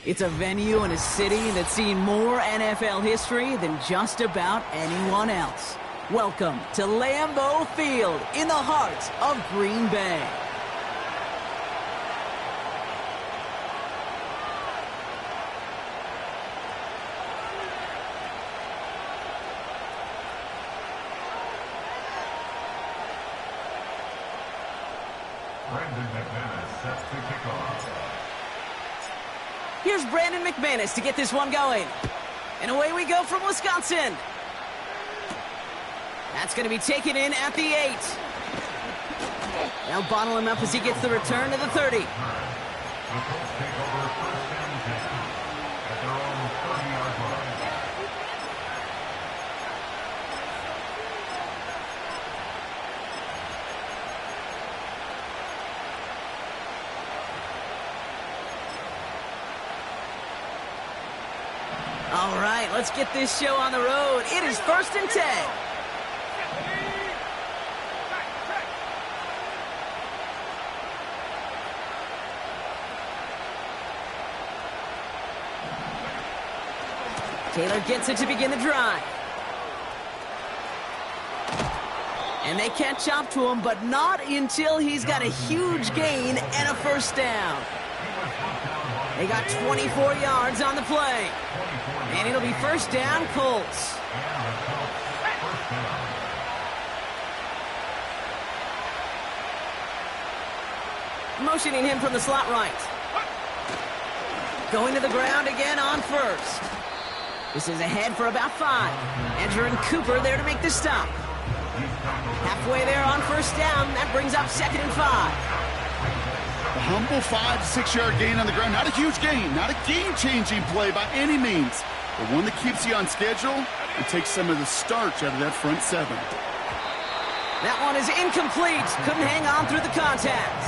It's a venue and a city that's seen more NFL history than just about anyone else. Welcome to Lambeau Field in the heart of Green Bay. Here's Brandon McManus to get this one going. And away we go from Wisconsin. That's going to be taken in at the 8. They'll bottle him up as he gets the return to the 30. All right, let's get this show on the road. It is 1st and 10. Taylor gets it to begin the drive. And they catch up to him, but not until he's got a huge gain and a first down. They got 24 yards on the play. And it'll be first down, Colts. Motioning him from the slot right. Going to the ground again on first. This is ahead for about 5. Andrew and Cooper there to make the stop. Halfway there on first down. That brings up 2nd and 5. A humble 5 to 6 yard gain on the ground. Not a huge gain, not a game-changing play by any means, but one that keeps you on schedule and takes some of the starch out of that front 7. That one is incomplete. Couldn't hang on through the contact.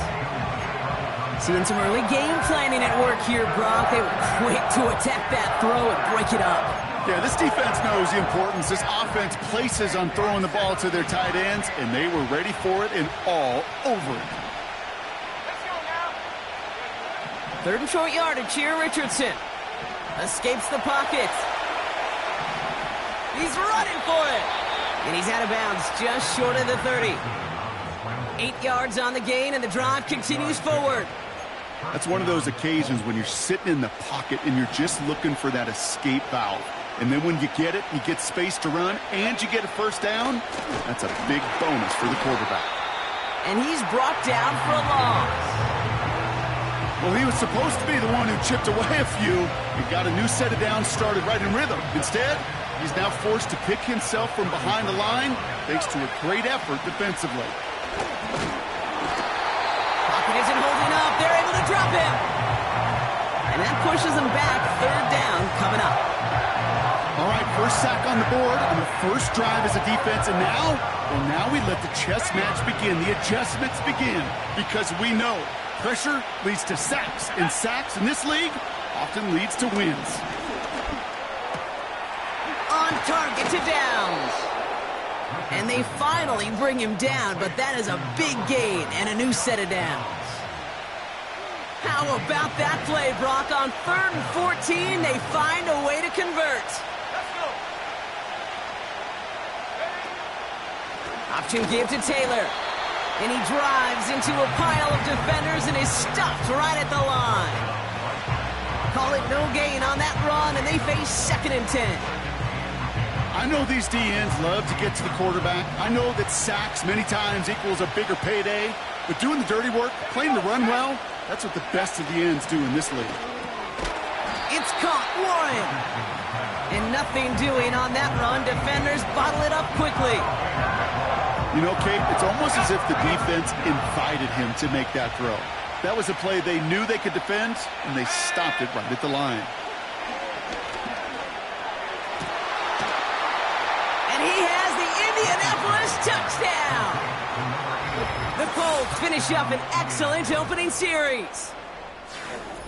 Seeing some early game planning at work here, Brock. They were quick to attack that throw and break it up. Yeah, this defense knows the importance this offense places on throwing the ball to their tight ends, and they were ready for it and all over it. 3rd and short yardage here. Richardson escapes the pocket. He's running for it. And he's out of bounds just short of the 30. 8 yards on the gain, and the drive continues forward. That's one of those occasions when you're sitting in the pocket and you're just looking for that escape valve. And then when you get it, you get space to run, and you get a first down. That's a big bonus for the quarterback. And he's brought down for a loss. Well, he was supposed to be the one who chipped away a few and got a new set of downs started right in rhythm. Instead, he's now forced to pick himself from behind the line thanks to a great effort defensively. Pocket isn't holding up. They're able to drop him. And that pushes him back. 3rd down coming up. All right, first sack on the board on the first drive as a defense. And now, well, now we let the chess match begin. The adjustments begin because we know pressure leads to sacks, and sacks in this league often leads to wins. On target to downs. And they finally bring him down, but that is a big gain and a new set of downs. How about that play, Brock? On 3rd and 14, they find a way to convert. Option give to Taylor. And he drives into a pile of defenders and is stopped right at the line. Call it no gain on that run, and they face 2nd and 10. I know these DNs love to get to the quarterback. I know that sacks many times equals a bigger payday. But doing the dirty work, playing the run well, that's what the best of the ends do in this league. It's caught. Warren. And nothing doing on that run. Defenders bottle it up quickly. You know, Kate, it's almost as if the defense invited him to make that throw. That was a play they knew they could defend, and they stopped it right at the line. And he has the Indianapolis touchdown. The Colts finish up an excellent opening series.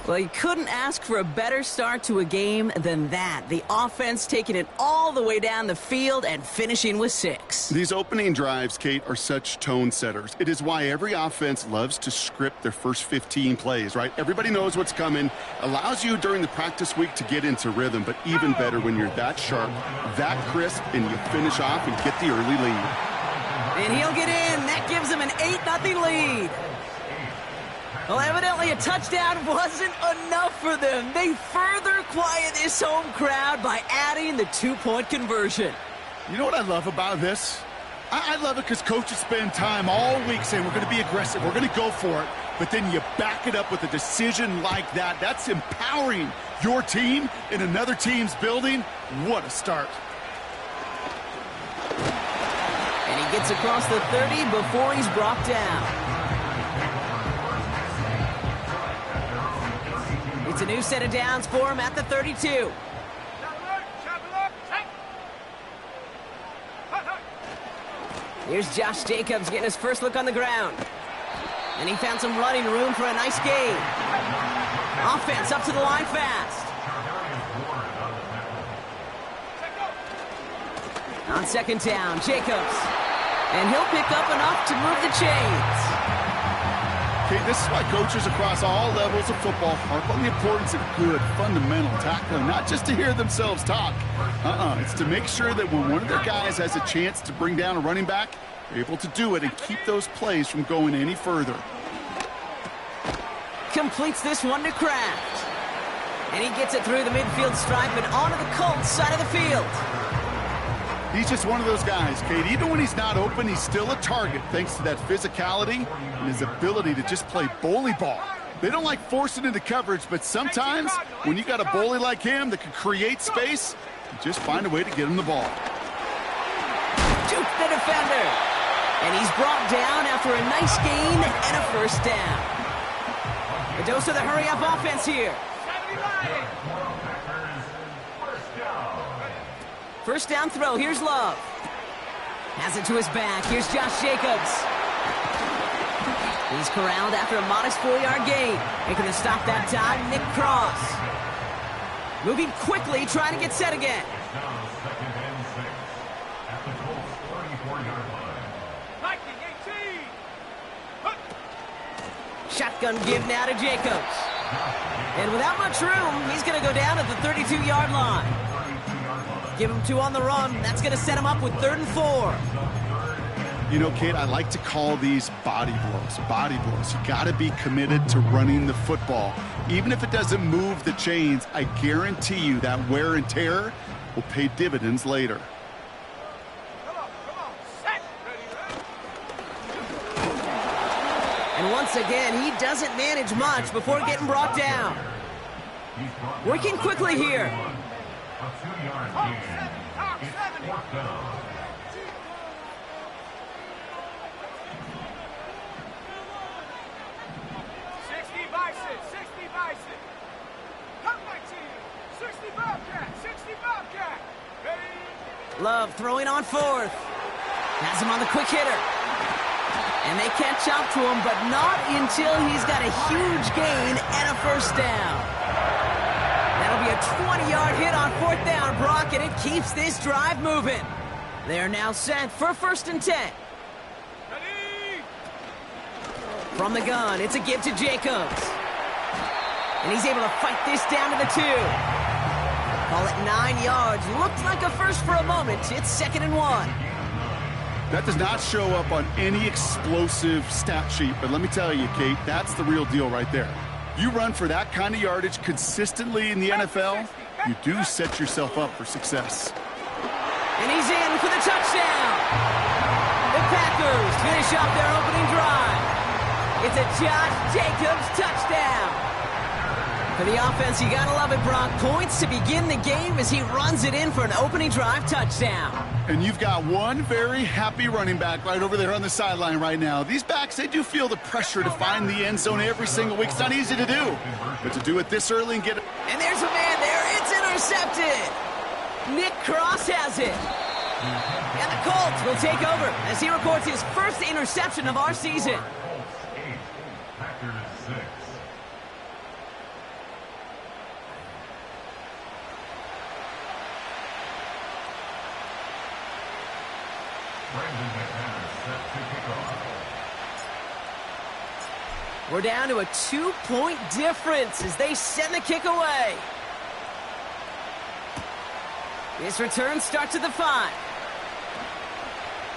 Well, you couldn't ask for a better start to a game than that. The offense taking it all the way down the field and finishing with 6. These opening drives, Kate, are such tone setters. It is why every offense loves to script their first 15 plays, right? Everybody knows what's coming. Allows you during the practice week to get into rhythm, but even better when you're that sharp, that crisp, and you finish off and get the early lead. And he'll get in. That gives him an 8-0 lead. Well, evidently a touchdown wasn't enough for them. They further quiet this home crowd by adding the 2-point conversion. You know what I love about this? I love it because coaches spend time all week saying we're going to be aggressive, we're going to go for it, but then you back it up with a decision like that. That's empowering your team in another team's building. What a start. And he gets across the 30 before he's brought down. It's a new set of downs for him at the 32. Here's Josh Jacobs getting his first look on the ground. And he found some running room for a nice gain. Offense up to the line fast. On second down, Jacobs. And he'll pick up enough to move the chains. Okay, this is why coaches across all levels of football harp on the importance of good, fundamental tackling, not just to hear themselves talk. It's to make sure that when one of their guys has a chance to bring down a running back, they're able to do it and keep those plays from going any further. Completes this one to Kraft. And he gets it through the midfield stripe and onto the Colts side of the field. He's just one of those guys, Kate. Even when he's not open, he's still a target thanks to that physicality and his ability to just play bully ball. They don't like forcing into coverage, but sometimes when you got a bully like him that can create space, you just find a way to get him the ball. Juke the defender. And he's brought down after a nice gain and a first down. A dose of the hurry-up offense here. First down throw, here's Love. Has it to his back, here's Josh Jacobs. He's corralled after a modest 4-yard gain. Making the stop that time, Nick Cross. Moving quickly, trying to get set again. Shotgun give now to Jacobs. And without much room, he's going to go down at the 32-yard line. Give him 2 on the run. That's going to set him up with 3rd and 4. You know, Kate, I like to call these body blows. Body blows. You got to be committed to running the football. Even if it doesn't move the chains, I guarantee you that wear and tear will pay dividends later. And once again, he doesn't manage much before getting brought down. Working quickly here. Love throwing on 4th. Has him on the quick hitter. And they catch up to him, but not until he's got a huge gain and a first down. That'll be a 20-yard hit on 4th down, Brock, and it keeps this drive moving. They're now set for 1st and 10. From the gun, it's a give to Jacobs. And he's able to fight this down to the 2. Call it 9 yards. Looked like a first for a moment. It's 2nd and 1. That does not show up on any explosive stat sheet, but let me tell you, Kate, that's the real deal right there. You run for that kind of yardage consistently in the NFL, you do set yourself up for success. And he's in for the touchdown. The Packers finish off their opening drive. It's a Josh Jacobs touchdown. For the offense, you gotta love it, Brock. Points to begin the game as he runs it in for an opening drive touchdown. And you've got one very happy running back right over there on the sideline right now. These backs, they do feel the pressure to find the end zone every single week. It's not easy to do, but to do it this early and get it. And there's a man there. It's intercepted. Nick Cross has it. And the Colts will take over as he records his first interception of our season. We're down to a 2-point difference as they send the kick away. This return starts at the 5.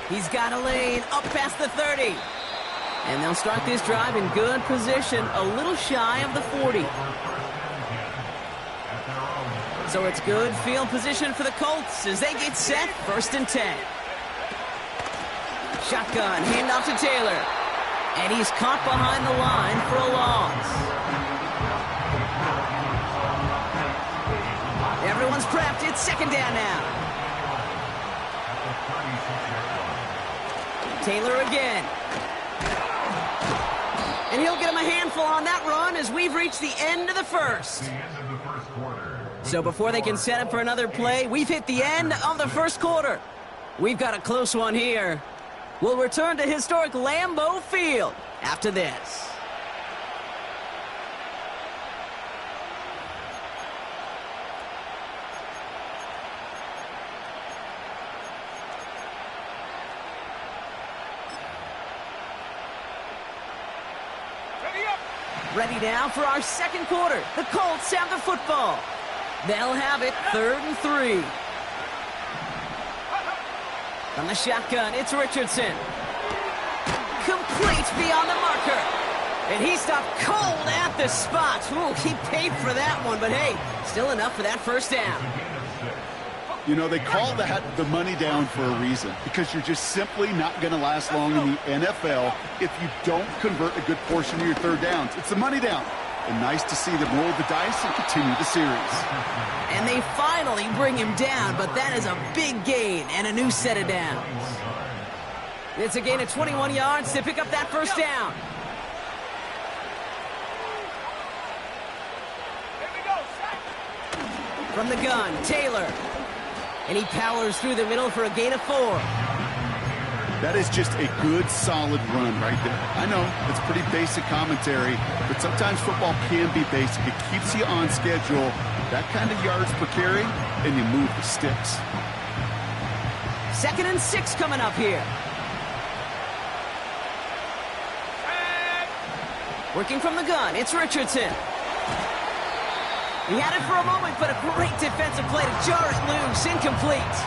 He's got a lane up past the 30. And they'll start this drive in good position, a little shy of the 40. So it's good field position for the Colts as they get set, 1st and 10. Shotgun, handoff to Taylor. And he's caught behind the line for a loss. Everyone's prepped. It's 2nd down now. Taylor again. And he'll get him a handful on that run as we've reached the end of the first. So before they can set up for another play, we've hit the end of the first quarter. We've got a close one here. We'll return to historic Lambeau Field after this. Ready now for our second quarter. The Colts have the football. They'll have it 3rd and 3. On the shotgun, it's Richardson. Complete beyond the marker. And he stopped cold at the spot. Ooh, he paid for that one, but hey, still enough for that 1st down. You know, they call that the money down for a reason, because you're just simply not going to last long in the NFL if you don't convert a good portion of your 3rd downs. It's the money down. And nice to see them roll the dice and continue the series. And they finally bring him down, but that is a big gain and a new set of downs. It's a gain of 21 yards to pick up that 1st down. From the gun, Taylor. And he powers through the middle for a gain of 4. That is just a good, solid run right there. I know, it's pretty basic commentary, but sometimes football can be basic. It keeps you on schedule, that kind of yards per carry, and you move the sticks. 2nd and 6 coming up here. Working from the gun, it's Richardson. He had it for a moment, but a great defensive play to jar it loose, incomplete.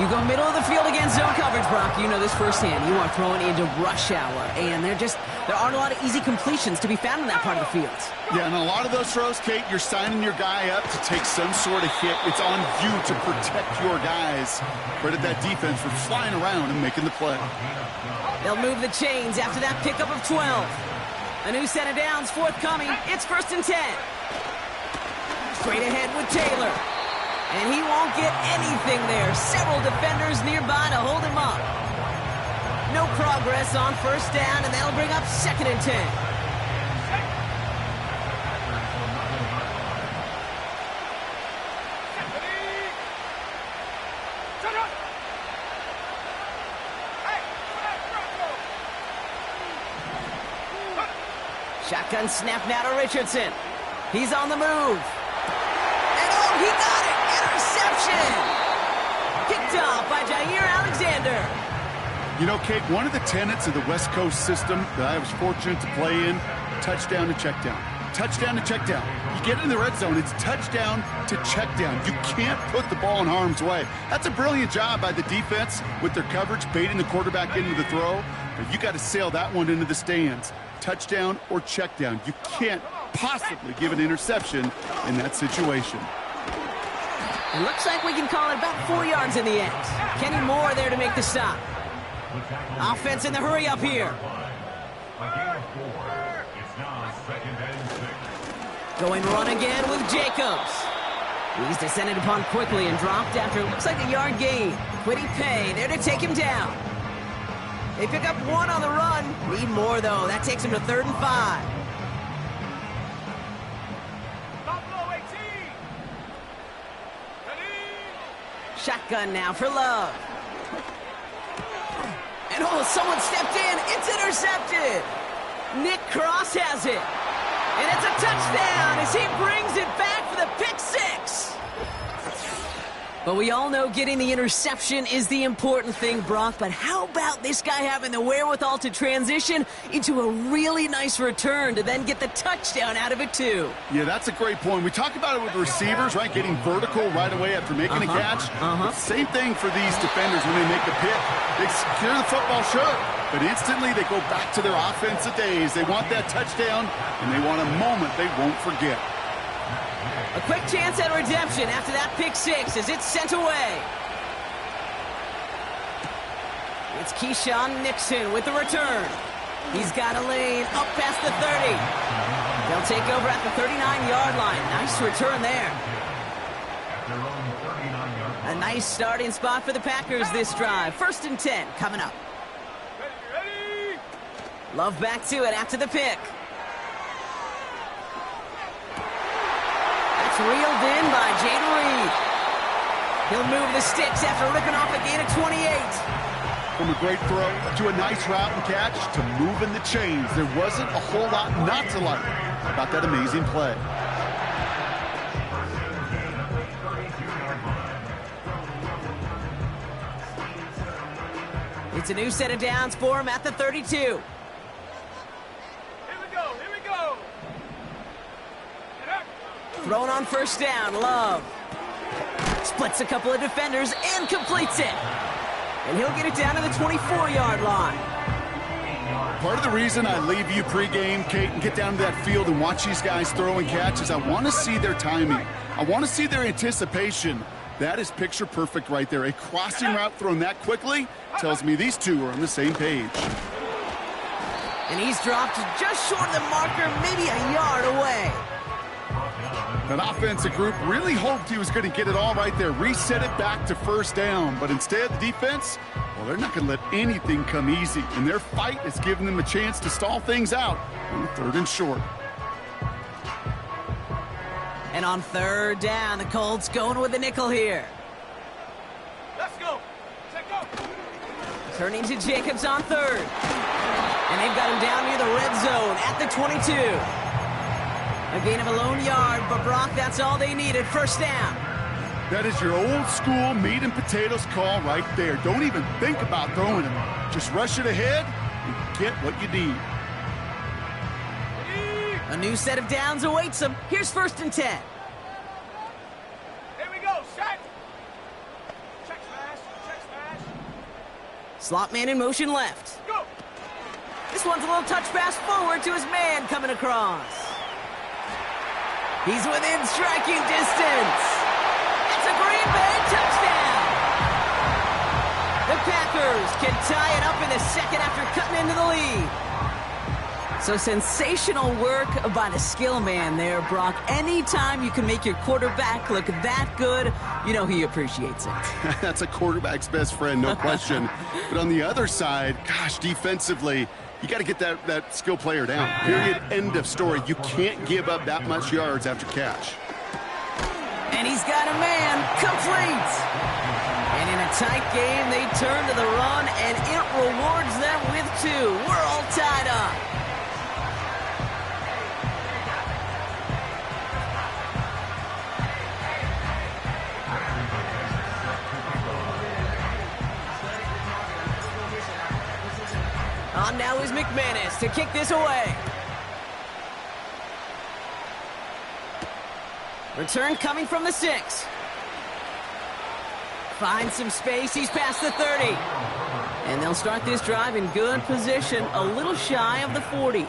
You go middle of the field against zone coverage, Brock. You know this firsthand. You are throwing into rush hour, and there aren't a lot of easy completions to be found in that part of the field. Yeah, and a lot of those throws, Kate, you're signing your guy up to take some sort of hit. It's on you to protect your guys. Credit that defense for flying around and making the play. They'll move the chains after that pickup of 12. A new set of downs forthcoming. It's 1st and 10. Straight ahead with Taylor. And he won't get anything there. Several defenders nearby to hold him up. No progress on 1st down, and that'll bring up 2nd and 10. Shotgun snap now to Richardson. He's on the move. And oh, he got it! Interception! Picked off by Jair Alexander. You know, Kate, one of the tenets of the West Coast system that I was fortunate to play in, touchdown to check down. Touchdown to check down. You get in the red zone, it's touchdown to check down. You can't put the ball in harm's way. That's a brilliant job by the defense with their coverage, baiting the quarterback into the throw. But you got to sail that one into the stands. Touchdown or check down. You can't possibly give an interception in that situation. It looks like we can call it about 4 yards in the end. Kenny Moore there to make the stop. Offense in the hurry up here. Going run again with Jacobs. He's descended upon quickly and dropped after it looks like a yard gain. Quiddy Pay there to take him down. They pick up one on the run. Need more, though. That takes him to 3rd and 5. Shotgun now for Love. And oh, someone stepped in. It's intercepted. Nick Cross has it. And it's a touchdown as he brings it back for the pick 6. But we all know getting the interception is the important thing, Brock. But how about this guy having the wherewithal to transition into a really nice return to then get the touchdown out of it, too? Yeah, that's a great point. We talk about it with receivers, right? Getting vertical right away after making a catch. Same thing for these defenders when they make a pick. They secure the football, sure, but instantly they go back to their offensive days. They want that touchdown, and they want a moment they won't forget. A quick chance at redemption after that pick 6 as it's sent away. It's Keyshawn Nixon with the return. He's got a lane up past the 30. They'll take over at the 39-yard line. Nice return there. A nice starting spot for the Packers this drive. 1st and 10 coming up. Love back to it after the pick. Reeled in by Jaden Reed. He'll move the sticks after ripping off a gain of 28. From a great throw to a nice route and catch to moving the chains, there wasn't a whole lot not to like about that amazing play. It's a new set of downs for him at the 32. Thrown on 1st down, Love. Splits a couple of defenders and completes it. And he'll get it down to the 24-yard line. Part of the reason I leave you pregame, Kate, and get down to that field and watch these guys throw and catch is I want to see their timing. I want to see their anticipation. That is picture perfect right there. A crossing route thrown that quickly tells me these two are on the same page. And he's dropped just short of the marker, maybe a yard away. That offensive group really hoped he was going to get it all right there, reset it back to 1st down. But instead, the defense, well, they're not going to let anything come easy. And their fight is giving them a chance to stall things out on 3rd and short. And on 3rd down, the Colts going with a nickel here. Let's go. Check go. Turning to Jacobs on 3rd. And they've got him down near the red zone at the 22. A gain of a lone yard, but Brock, that's all they needed. 1st down. That is your old school meat and potatoes call right there. Don't even think about throwing it. Just rush it ahead and get what you need. A new set of downs awaits them. Here's 1st and 10. Here we go. Set. Check smash. Check smash. Slot man in motion left. Go. This one's a little touch pass forward to his man coming across. He's within striking distance. It's a Green Bay touchdown. The Packers can tie it up in the 2nd after cutting into the lead. So sensational work by the skill man there, Brock. Anytime you can make your quarterback look that good, you know he appreciates it. That's a quarterback's best friend, no question. But on the other side, gosh, defensively, you got to get that skill player down. Period. End of story. You can't give up that much yards after catch. And he's got a man. Complete. And in a tight game, they turn to the run, and it rewards them with 2. We're all tied up. On now is McManus to kick this away. Return coming from the 6. Finds some space. He's past the 30. And they'll start this drive in good position, a little shy of the 40.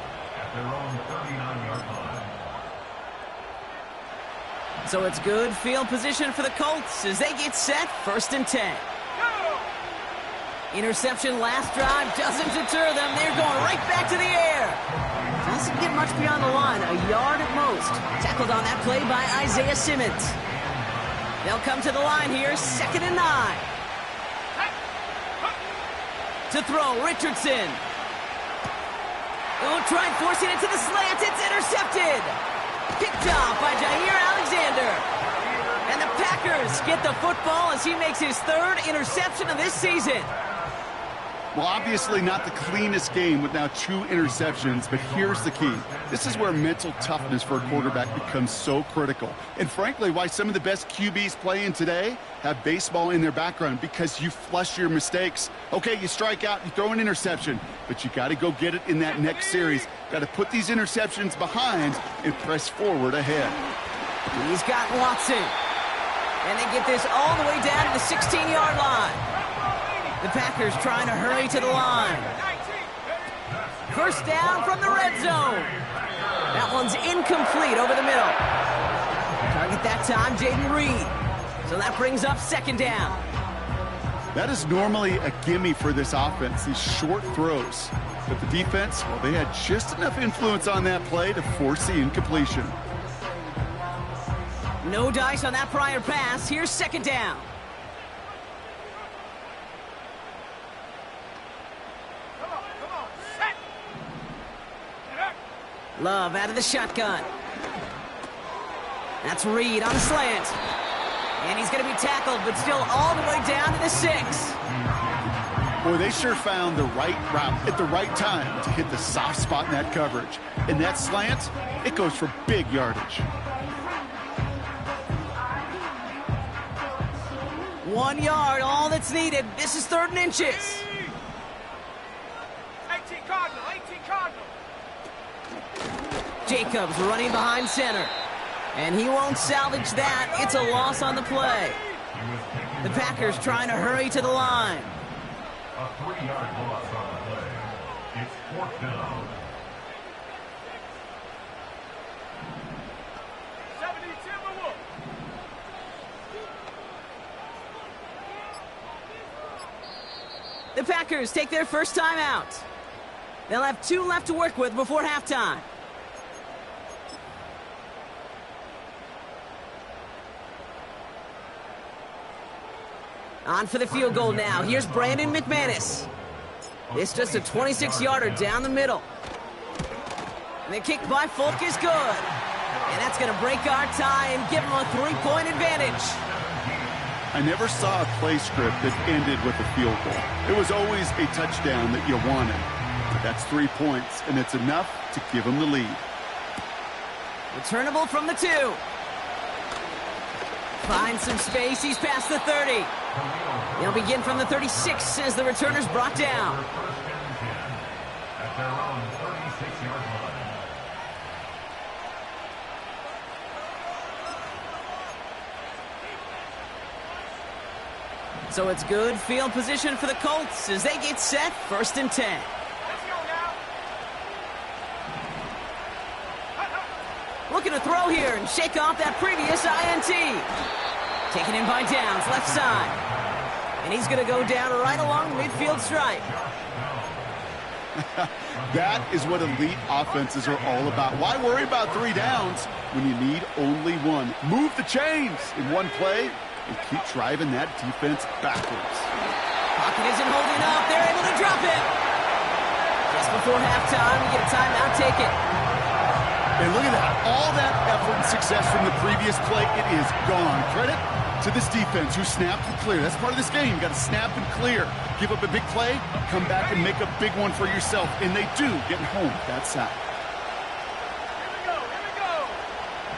So it's good field position for the Colts as they get set. 1st and 10. Interception last drive doesn't deter them. They're going right back to the air. doesn't get much beyond the line, a yard at most. Tackled on that play by Isaiah Simmons. They'll come to the line here, 2nd and 9. To throw, Richardson. Oh, try forcing it to the slant. It's intercepted. Picked off by Jair Alexander. And the Packers get the football as he makes his 3rd interception of this season. Well, obviously not the cleanest game with now 2 interceptions, but here's the key. This is where mental toughness for a quarterback becomes so critical. And frankly, why some of the best QBs playing today have baseball in their background, because you flush your mistakes. Okay, you strike out, you throw an interception, but you got to go get it in that next series. Got to put these interceptions behind and press forward ahead. He's got Watson. And they get this all the way down to the 16-yard line. The Packers trying to hurry to the line. 1st down from the red zone. That one's incomplete over the middle. Target that time, Jaden Reed. So that brings up 2nd down. That is normally a gimme for this offense, these short throws. But the defense, well, they had just enough influence on that play to force the incompletion. No dice on that prior pass. Here's 2nd down. Love out of the shotgun. That's Reed on the slant. And he's going to be tackled, but still all the way down to the 6. Boy, they sure found the right route at the right time to hit the soft spot in that coverage. And that slant, it goes for big yardage. 1 yard, all that's needed. This is 3rd and inches. 18 Cardinal, 18 Cardinal. Jacobs running behind center. And he won't salvage that. It's a loss on the play. The Packers trying to hurry to the line. A 3-yard loss on the play. It's 4th down. 70 Timberwolves. The Packers take their first time out. They'll have 2 left to work with before halftime. On for the field goal now. Here's Brandon McManus. It's just a 26-yarder down the middle. And the kick by Folk is good. And that's going to break our tie and give them a 3-point advantage. I never saw a play script that ended with a field goal. It was always a touchdown that you wanted. But that's 3 points, and it's enough to give them the lead. Returnable from the 2. Finds some space. He's past the 30. They'll begin from the 36 as the returner's brought down. At their own 36-yard line. So it's good field position for the Colts as they get set, 1st and 10. Let's go now. Looking to throw here and shake off that previous INT. Taken in by Downs, left side. And he's going to go down right along the midfield stripe. That is what elite offenses are all about. Why worry about 3 downs when you need only 1? Move the chains in one play and keep driving that defense backwards. Pocket isn't holding up. They're able to drop it. Just before halftime, we get a timeout taken. And look at that. All that effort and success from the previous play, it is gone. Credit to this defense who snapped and cleared. That's part of this game. You got to snap and clear. Give up a big play, come back and make a big one for yourself. And they do get home that side. Here we go.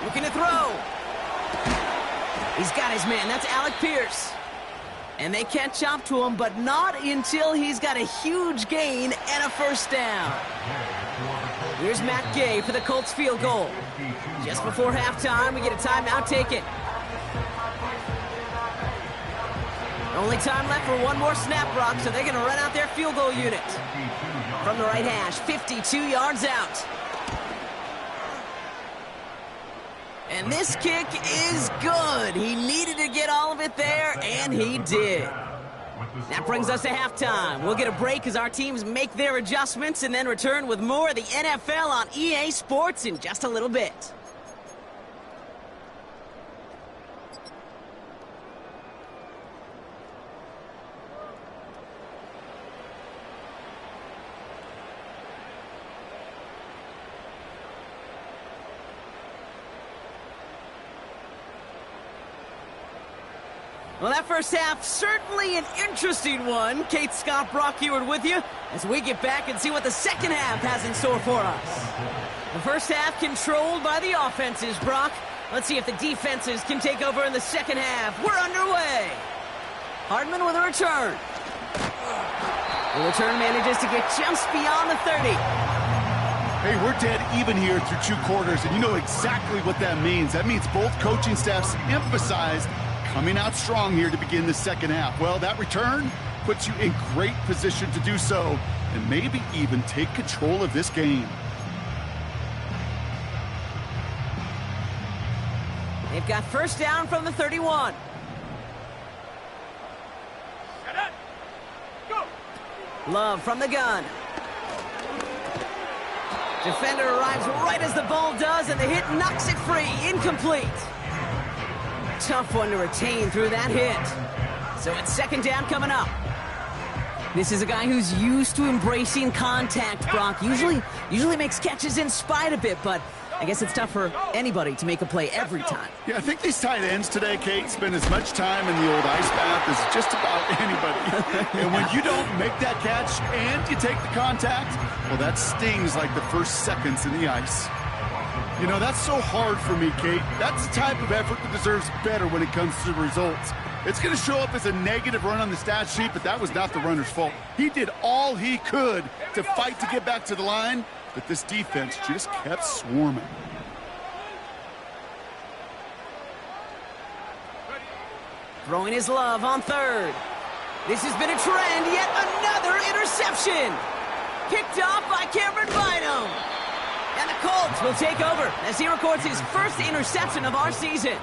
Looking to throw. He's got his man. That's Alec Pierce. And they catch up to him, but not until he's got a huge gain and a 1st down. Here's Matt Gay for the Colts field goal. Just before halftime, we get a timeout taken. Only time left for one more snap, Brock, so they're going to run out their field goal unit. From the right hash, 52 yards out. And this kick is good. He needed to get all of it there, and he did. That brings us to halftime. We'll get a break as our teams make their adjustments and then return with more of the NFL on EA Sports in just a little bit. Well, that first half, certainly an interesting one. Kate, Scott, Brock Ewart with you as we get back and see what the second half has in store for us. The first half controlled by the offenses, Brock. Let's see if the defenses can take over in the second half. We're underway. Hardman with a return. The return manages to get just beyond the 30. Hey, we're dead even here through 2 quarters, and you know exactly what that means. That means both coaching staffs emphasized coming out strong here to begin the second half. Well, that return puts you in great position to do so and maybe even take control of this game. They've got first down from the 31. Go. Love from the gun. Defender arrives right as the ball does, and the hit knocks it free. Incomplete. Tough one to retain through that hit. So it's second down coming up. This is a guy who's used to embracing contact, Brock. Usually makes catches in spite of it, but I guess it's tough for anybody to make a play every time. Yeah, I think these tight ends today, Kate, spend as much time in the old ice bath as just about anybody. And when you don't make that catch and you take the contact, well, that stings like the first seconds in the ice. You know, that's so hard for me, Kate. That's the type of effort that deserves better when it comes to the results. It's going to show up as a negative run on the stat sheet, but that was not the runner's fault. He did all he could to fight to get back to the line, but this defense just kept swarming. Throwing his love on third. This has been a trend, yet another interception. Picked off by Cameron Bynum. And the Colts will take over as he records his first interception of our season.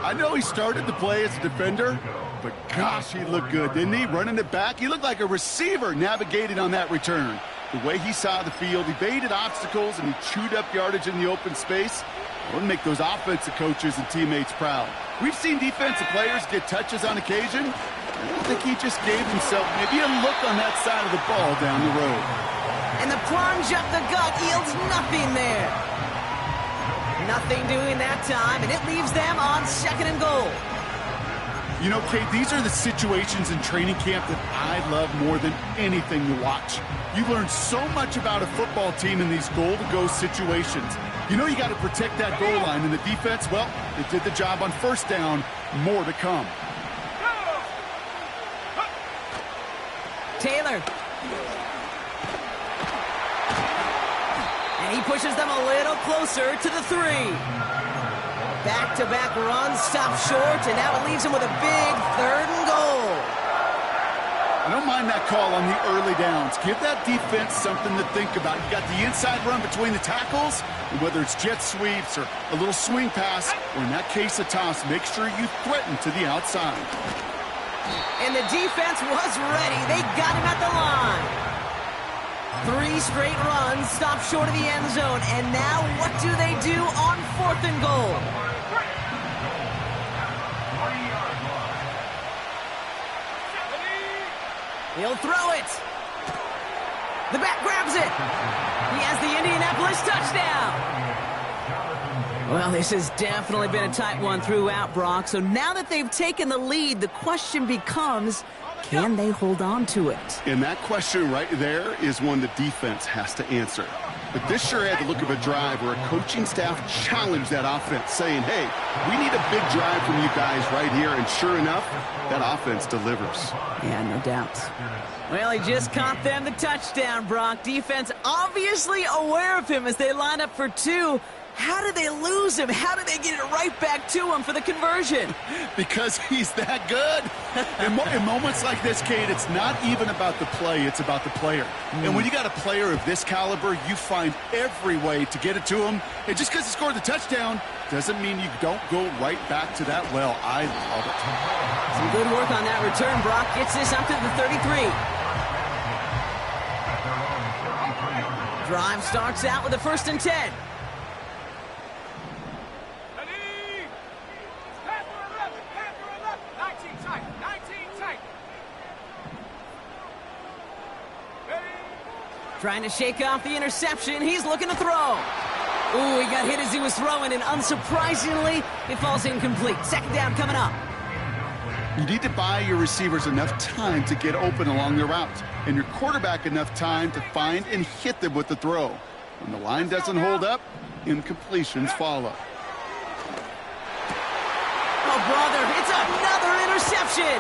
I know he started the play as a defender, but gosh, he looked good, didn't he? Running it back, he looked like a receiver navigating on that return. The way he saw the field, he baited obstacles, and he chewed up yardage in the open space. It would make those offensive coaches and teammates proud. We've seen defensive players get touches on occasion. I think he just gave himself maybe a look on that side of the ball down the road. And the plunge up the gut yields nothing there. Nothing doing that time, and it leaves them on second and goal. You know, Kate, these are the situations in training camp that I love more than anything to watch. You learn so much about a football team in these goal-to-go situations. You know you got to protect that goal line, and the defense, well, it did the job on first down. More to come. Taylor. And he pushes them a little closer to the 3. Back-to-back runs, stop short, and now it leaves him with a big third and goal. I don't mind that call on the early downs. Give that defense something to think about. You got the inside run between the tackles, and whether it's jet sweeps or a little swing pass, or in that case a toss, make sure you threaten to the outside. And the defense was ready. They got him at the line. 3 straight runs, stop short of the end zone. And now what do they do on 4th and goal? He'll throw it. The back grabs it. He has the Indianapolis touchdown. Well, this has definitely been a tight one throughout, Brock. So now that they've taken the lead, the question becomes, can they hold on to it? And that question right there is one the defense has to answer. But this sure had the look of a drive where a coaching staff challenged that offense, saying, hey, we need a big drive from you guys right here. And sure enough, that offense delivers. Yeah, no doubt. Well, he just caught them the touchdown, Brock. Defense obviously aware of him as they line up for 2. How did they lose him? How did they get it right back to him for the conversion? Because he's that good. In moments like this, Kate, it's not even about the play, it's about the player. And when you got a player of this caliber, you find every way to get it to him. And just because he scored the touchdown doesn't mean you don't go right back to that well. I love it. Some good work on that return. Brock gets this up to the 33. Drive starts out with a 1st and 10. Trying to shake off the interception. He's looking to throw. Ooh, he got hit as he was throwing, and unsurprisingly, it falls incomplete. 2nd down coming up. You need to buy your receivers enough time to get open along their route, and your quarterback enough time to find and hit them with the throw. When the line doesn't hold up, incompletions follow. Oh, brother, it's another interception.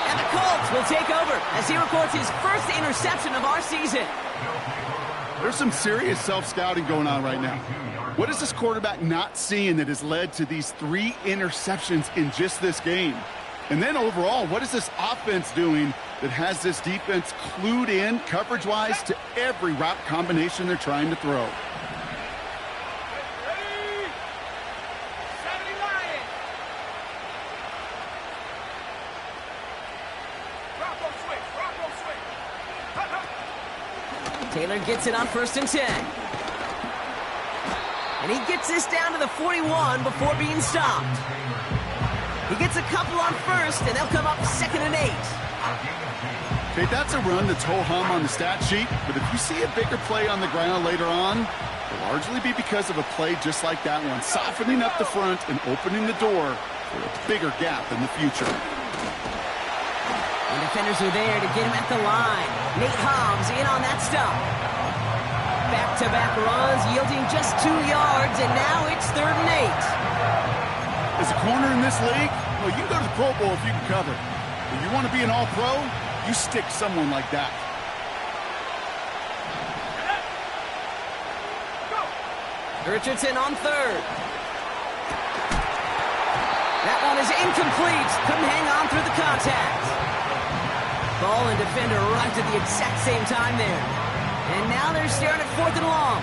And the Colts will take over as he records his 1st interception of our season. There's some serious self-scouting going on right now. What is this quarterback not seeing that has led to these 3 interceptions in just this game? And then overall, what is this offense doing that has this defense clued in coverage-wise to every route combination they're trying to throw? Taylor gets it on 1st and 10. And he gets this down to the 41 before being stopped. He gets a couple on 1st, and they'll come up 2nd and 8. Okay, that's a run that's ho-hum on the stat sheet, but if you see a bigger play on the ground later on, it'll largely be because of a play just like that one, softening up the front and opening the door for a bigger gap in the future. And defenders are there to get him at the line. Nate Hobbs in on that stop. Back-to-back runs yielding just 2 yards, and now it's 3rd and 8. As a corner in this league, well, you can go to the Pro Bowl if you can cover. If you want to be an all-pro, you stick someone like that. Richardson on 3rd. That one is incomplete. Couldn't hang on through the contact. Ball and defender right at the exact same time there. And now they're staring at 4th and long.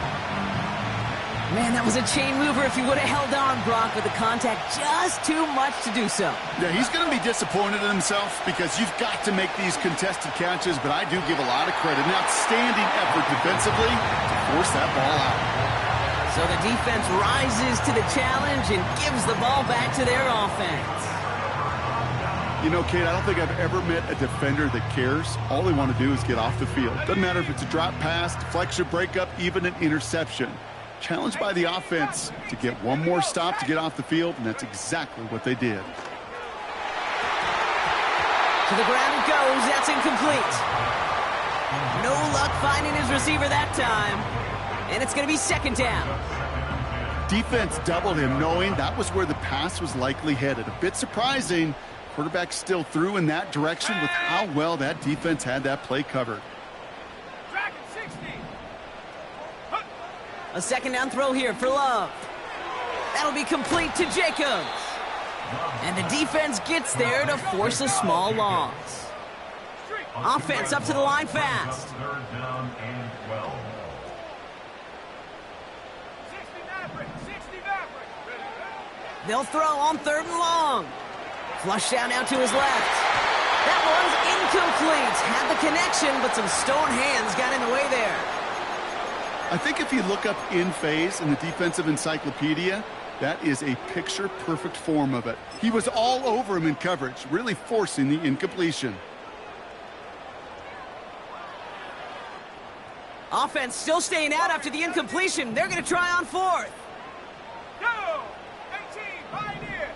Man, that was a chain mover if he would have held on, Brock, with the contact just too much to do so. Yeah, he's going to be disappointed in himself because you've got to make these contested catches, but I do give a lot of credit. An outstanding effort defensively to force that ball out. So the defense rises to the challenge and gives the ball back to their offense. You know, Kate, I don't think I've ever met a defender that cares. All they want to do is get off the field. Doesn't matter if it's a drop pass, deflection, breakup, even an interception. Challenged by the offense to get one more stop to get off the field, and that's exactly what they did. To the ground it goes. That's incomplete. No luck finding his receiver that time. And it's going to be 2nd down. Defense doubled him, knowing that was where the pass was likely headed. A bit surprising. Quarterback still threw in that direction with how well that defense had that play covered. A 2nd down throw here for Love. That'll be complete to Jacobs. And the defense gets there to force a small loss. Offense up to the line fast. 3rd down and 12. They'll throw on 3rd and long. Flush down now to his left. That one's incomplete. Had the connection, but some stone hands got in the way there. I think if you look up in phase in the defensive encyclopedia, that is a picture-perfect form of it. He was all over him in coverage, really forcing the incompletion. Offense still staying out after the incompletion. They're going to try on 4th. Go! 18, pioneer!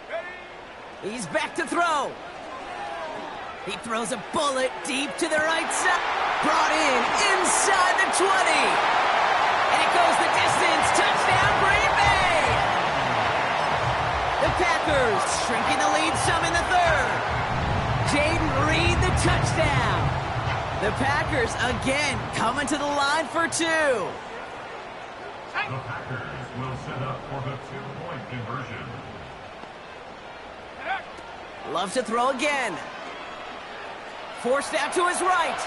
Ready? He's back to throw. He throws a bullet deep to the right side. Brought in inside the 20. And it goes the distance. Touchdown, Green Bay! The Packers shrinking the lead some in the 3rd. Jaden Reed, the touchdown. The Packers again coming to the line for 2. The Packers will set up for the 2-point conversion. Loves to throw again. Forced out to his right.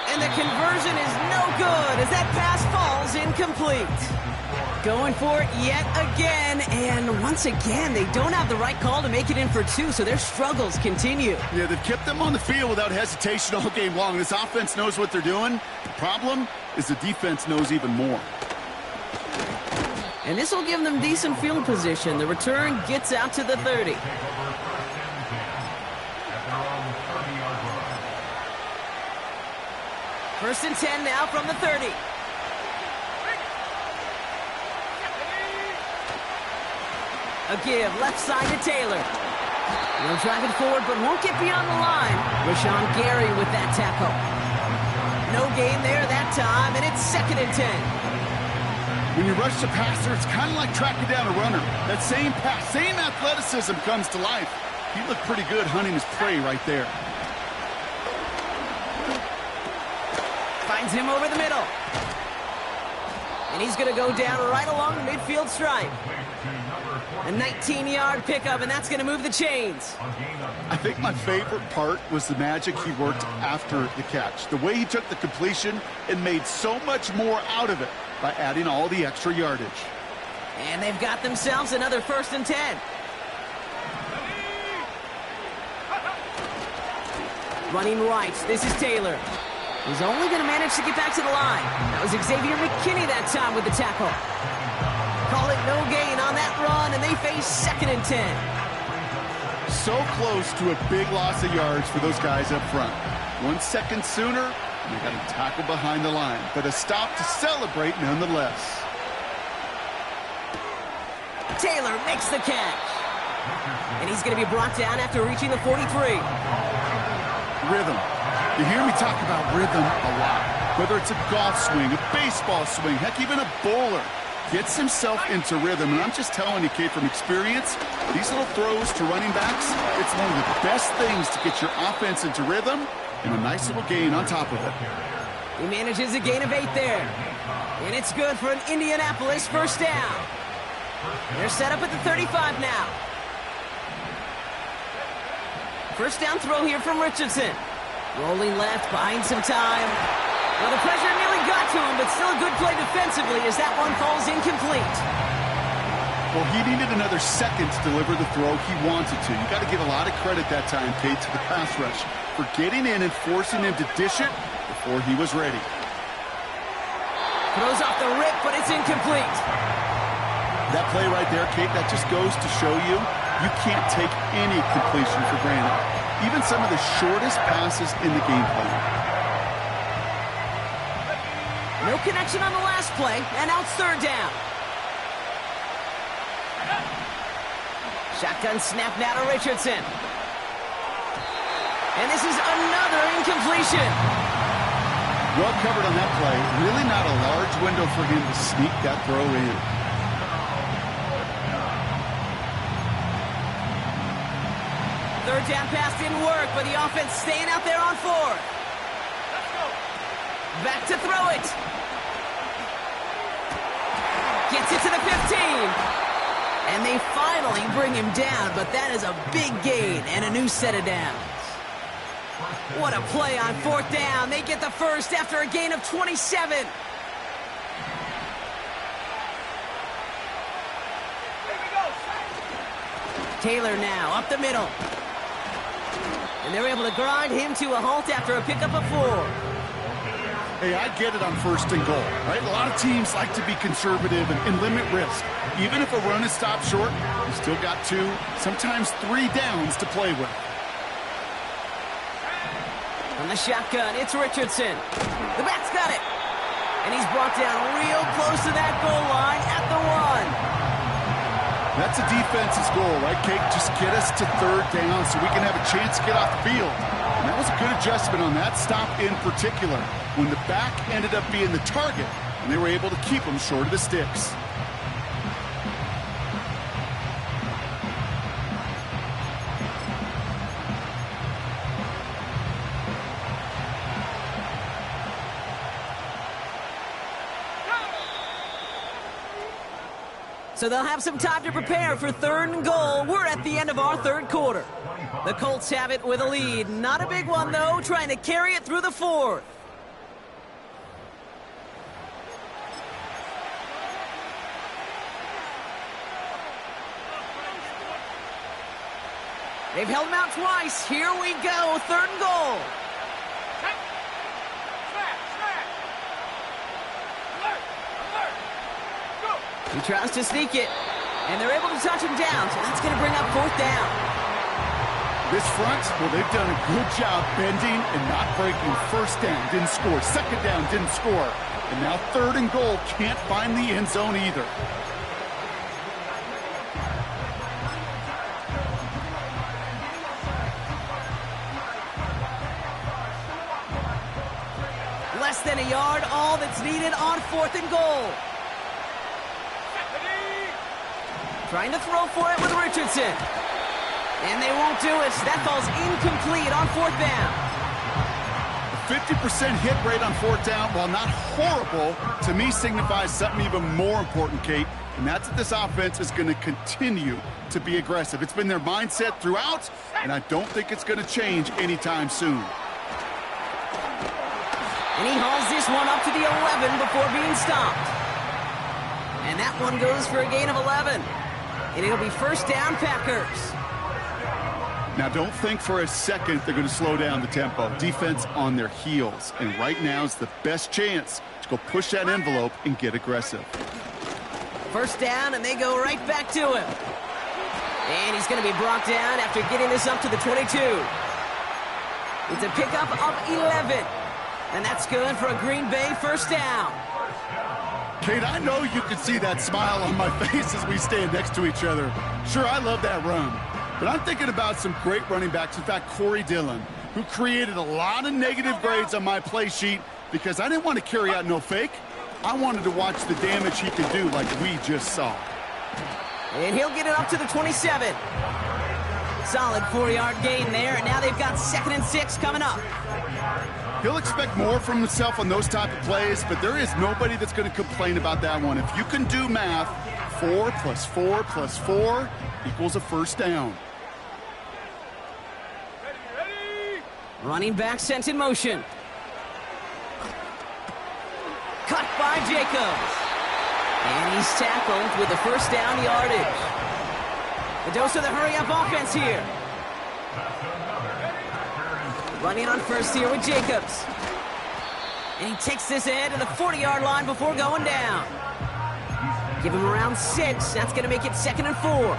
And the conversion is no good as that pass falls incomplete. Going for it yet again, and once again, they don't have the right call to make it in for 2, so their struggles continue. Yeah, they've kept them on the field without hesitation all game long. This offense knows what they're doing. The problem is the defense knows even more. And this will give them decent field position. The return gets out to the 30. Take over 1st and 10 at their own 30-yard line. 1st and 10 now from the 30. A give left side to Taylor. He'll drive it forward, but won't get beyond the line. Rashawn Gary with that tackle. No gain there that time, and it's 2nd and 10. When you rush the passer, it's kind of like tracking down a runner. That same pass, same athleticism comes to life. He looked pretty good hunting his prey right there. Finds him over the middle. And he's going to go down right along the midfield stripe. A 19-yard pickup, and that's going to move the chains. I think my favorite part was the magic he worked after the catch. The way he took the completion and made so much more out of it by adding all the extra yardage. And they've got themselves another 1st and 10. Running right, this is Taylor. He's only going to manage to get back to the line. That was Xavier McKinney that time with the tackle. Call it no gain on that run, and they face 2nd and 10. So close to a big loss of yards for those guys up front. 1 second sooner, and they got a tackle behind the line, but a stop to celebrate nonetheless. Taylor makes the catch. And he's going to be brought down after reaching the 43. Rhythm. You hear me talk about rhythm a lot. Whether it's a golf swing, a baseball swing, heck, even a bowler. Gets himself into rhythm, and I'm just telling you, Kate, from experience, these little throws to running backs, it's one of the best things to get your offense into rhythm and a nice little gain on top of it. He manages a gain of 8 there. And it's good for an Indianapolis 1st down. They're set up at the 35 now. 1st down throw here from Richardson. Rolling left, buying some time. Well, the pressure nearly got to him, but still a good play defensively as that one falls incomplete. Well, he needed another second to deliver the throw he wanted to. You got to give a lot of credit that time, Kate, to the pass rush for getting in and forcing him to dish it before he was ready. Throws off the rip, but it's incomplete. That play right there, Kate, that just goes to show you can't take any completion for granted. Even some of the shortest passes in the game plan. No connection on the last play, and now it's 3rd down. Shotgun snap now to Richardson. And this is another incompletion. Well covered on that play. Really not a large window for him to sneak that throw in. Third down pass didn't work, but the offense staying out there on 4th. Back to throw it. Gets it to the 15. And they finally bring him down, but that is a big gain and a new set of downs. What a play on 4th down. They get the first after a gain of 27. Taylor now up the middle. And they're able to grind him to a halt after a pickup of 4. Hey, I get it on 1st and goal, right? A lot of teams like to be conservative and limit risk. Even if a run is stopped short, you still got 2, sometimes 3 downs to play with. From the shotgun, it's Richardson. The back's got it. And he's brought down real close to that goal line at the 1. That's a defense's goal, right, Kate? Just get us to 3rd down so we can have a chance to get off the field. And that was a good adjustment on that stop in particular, when the back ended up being the target, and they were able to keep him short of the sticks. So they'll have some time to prepare for 3rd and goal. We're at the end of our 3rd quarter. The Colts have it with a lead. Not a big one, though, trying to carry it through the 4th. They've held him out twice. Here we go, 3rd and goal. He tries to sneak it, and they're able to touch him down, so that's going to bring up 4th down. This front, well, they've done a good job bending and not breaking. 1st down, didn't score. 2nd down, didn't score. And now 3rd and goal, can't find the end zone either. Less than a yard, all that's needed on 4th and goal. Trying to throw for it with Richardson. And they won't do it. That falls incomplete on 4th down. A 50% hit rate on 4th down, while not horrible, to me signifies something even more important, Kate, and that's that this offense is going to continue to be aggressive. It's been their mindset throughout, and I don't think it's going to change anytime soon. And he hauls this one up to the 11 before being stopped. And that one goes for a gain of 11. And it'll be 1st down, Packers. Now, don't think for a second they're going to slow down the tempo. Defense on their heels. And right now is the best chance to go push that envelope and get aggressive. 1st down, and they go right back to him. And he's going to be brought down after getting this up to the 22. It's a pickup of 11. And that's good for a Green Bay 1st down. Kate, I know you can see that smile on my face as we stand next to each other. Sure, I love that run. But I'm thinking about some great running backs. In fact, Corey Dillon, who created a lot of negative grades on my play sheet because I didn't want to carry out no fake. I wanted to watch the damage he could do like we just saw. And he'll get it up to the 27. Solid 4-yard gain there, and now they've got 2nd and 6 coming up. He'll expect more from himself on those type of plays, but there is nobody that's going to complain about that one. If you can do math, 4 plus 4 plus 4 equals a 1st down. Running back sent in motion. Cut by Jacobs. And he's tackled with the 1st down yardage. A dose of the hurry-up offense here. Running on 1st here with Jacobs. And he takes this ahead to the 40-yard line before going down. Give him around 6. That's going to make it 2nd and 4.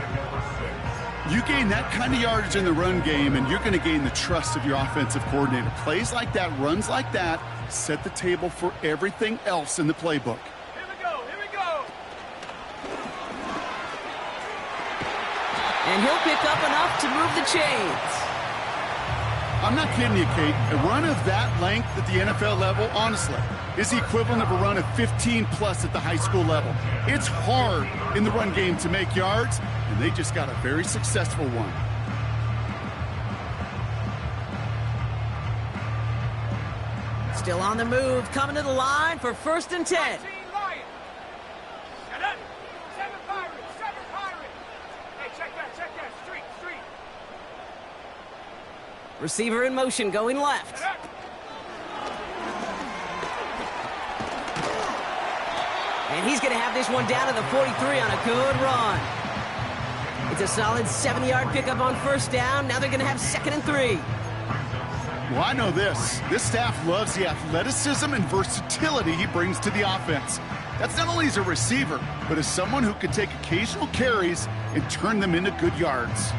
You gain that kind of yardage in the run game, and you're going to gain the trust of your offensive coordinator. Plays like that, runs like that, set the table for everything else in the playbook. Here we go, here we go. And he'll pick up enough to move the chains. I'm not kidding you, Kate. A run of that length at the NFL level, honestly, is the equivalent of a run of 15-plus at the high school level. It's hard in the run game to make yards, and they just got a very successful one. Still on the move, coming to the line for 1st and 10. 19 Lions. Shut up. 7 Pirates, 7 Pirates. Hey, check that. Street. Receiver in motion, going left. Shut up. And he's going to have this one down to the 43 on a good run. It's a solid 7-yard pickup on 1st down. Now they're going to have 2nd and 3. Well, I know this. This staff loves the athleticism and versatility he brings to the offense. That's not only as a receiver, but as someone who can take occasional carries and turn them into good yards.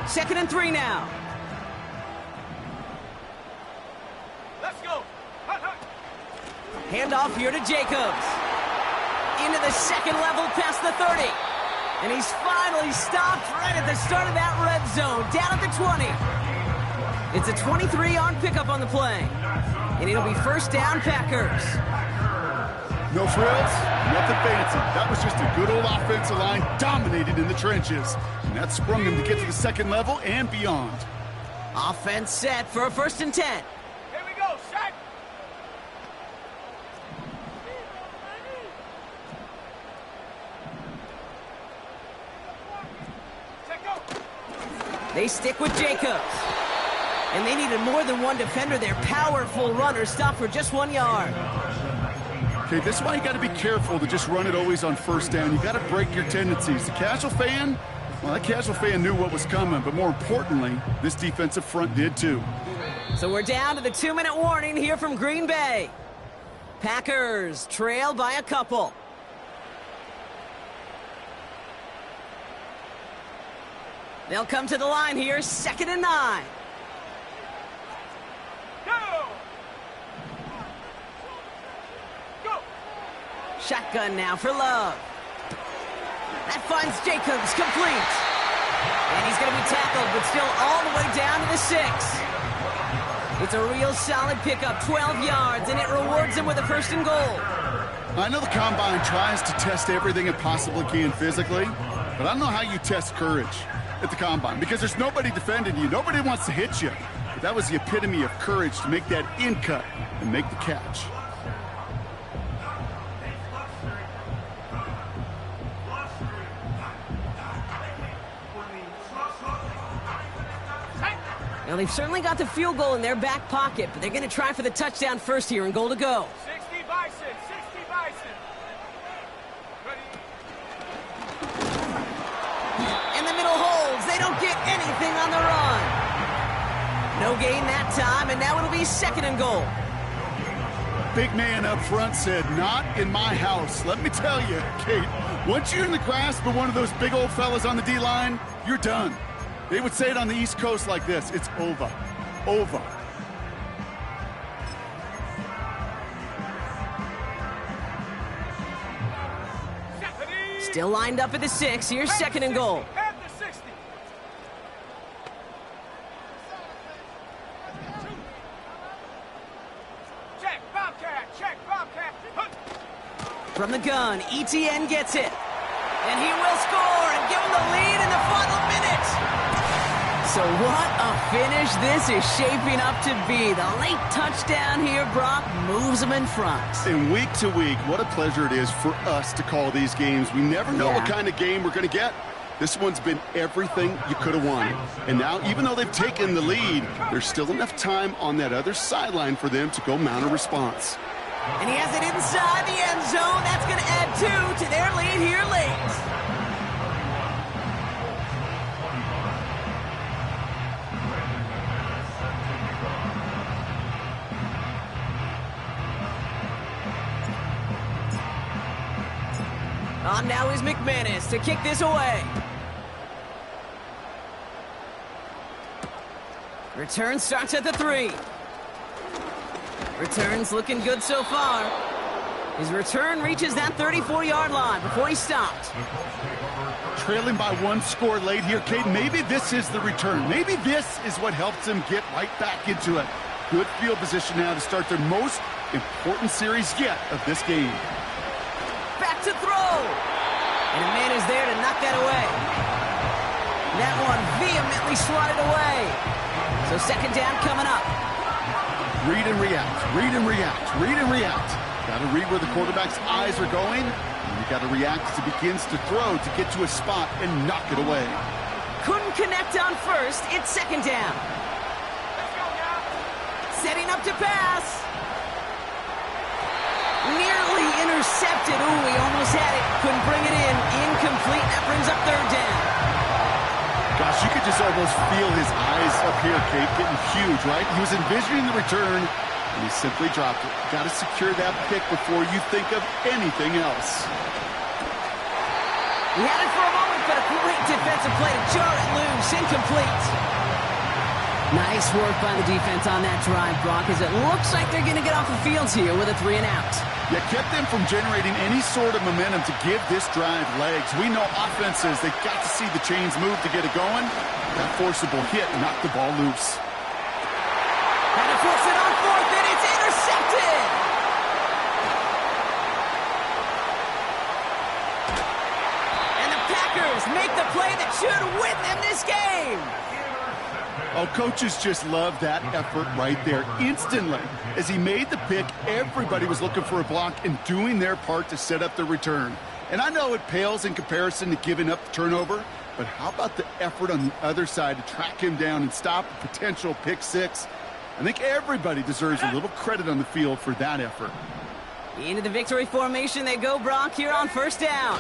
Second and 3 now. Let's go. Hut. Handoff here to Jacobs. Into the 2nd level past the 30. And he's finally stopped right at the start of that red zone, down at the 20. It's a 23-yard pickup on the play. And it'll be 1st down, Packers. No frills, nothing fancy. That was just a good old offensive line dominated in the trenches. And that sprung them to get to the 2nd level and beyond. Offense set for a 1st and 10. Here we go. Set. They stick with Jacobs. And they needed more than one defender. Their powerful runner stopped for just 1 yard. Okay, this is why you got to be careful to just run it always on first down. You got to break your tendencies. The casual fan, well, that casual fan knew what was coming, but more importantly, this defensive front did too. So we're down to the 2-minute warning here from Green Bay. Packers trail by a couple. They'll come to the line here, 2nd and 9. Go! Go! Shotgun now for Love. That finds Jacobs, complete. And he's going to be tackled, but still all the way down to the 6. It's a real solid pickup, 12 yards, and it rewards him with a 1st and goal. I know the Combine tries to test everything it possibly can physically, but I don't know how you test courage at the Combine, because there's nobody defending you. Nobody wants to hit you. But that was the epitome of courage to make that in cut and make the catch. Now, they've certainly got the field goal in their back pocket, but they're going to try for the touchdown first here and goal to go. 60 Bison, 60 Bison. Ready? In the middle holds. They don't get anything on the run. No gain that time, and now it'll be 2nd and goal. Big man up front said, not in my house. Let me tell you, Kate, once you're in the grasp of one of those big old fellas on the D-line, you're done. They would say it on the East Coast like this: it's over. Over. Still lined up at the 6. Here's 2nd and goal. At the 60. Check, Bobcat, check, Bobcat. From the gun, ETN gets it. And he will score and give him the lead in the final minute. So what a finish this is shaping up to be. The late touchdown here, Brock, moves them in front. And week to week, what a pleasure it is for us to call these games. We never know what kind of game we're going to get. This one's been everything you could have wanted. And now, even though they've taken the lead, there's still enough time on that other sideline for them to go mount a response. And he has it inside the end zone. That's going to add 2 to their lead here late. On now is McManus to kick this away. Return starts at the 3. Return's looking good so far. His return reaches that 34-yard line before he stopped. Trailing by 1 score late here, Kate. Maybe this is the return. Maybe this is what helps them get right back into it. Good field position now to start their most important series yet of this game. Back to throw. And a man is there to knock that away. That one vehemently swatted away. So 2nd down coming up. Read and react, read and react, read and react. Got to read where the quarterback's eyes are going. And you got to react as he begins to throw to get to a spot and knock it away. Couldn't connect on first. It's 2nd down. Let's go now. Setting up to pass. Nearly intercepted. Ooh, he almost had it. Couldn't bring it in. Incomplete. That brings up 3rd down. Gosh, you could just almost feel his eyes up here, Kate, getting huge, right? He was envisioning the return, and he simply dropped it. Got to secure that pick before you think of anything else. He had it for a moment, but a great defensive play to jar it loose. Incomplete. Nice work by the defense on that drive, Brock, as it looks like they're going to get off the field here with a 3 and out. You kept them from generating any sort of momentum to give this drive legs. We know offenses, they've got to see the chains move to get it going. That forcible hit knocked the ball loose. And to force it on 4th, and it's intercepted! And the Packers make the play that should win them this game! Oh, coaches just love that effort right there. Instantly, as he made the pick, everybody was looking for a block and doing their part to set up the return. And I know it pales in comparison to giving up the turnover, but how about the effort on the other side to track him down and stop a potential pick six? I think everybody deserves a little credit on the field for that effort. Into the victory formation they go, Brock, here on first down.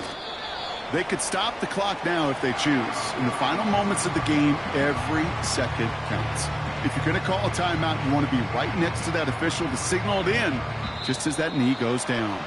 They could stop the clock now if they choose. In the final moments of the game, every second counts. If you're going to call a timeout, you want to be right next to that official to signal it in just as that knee goes down.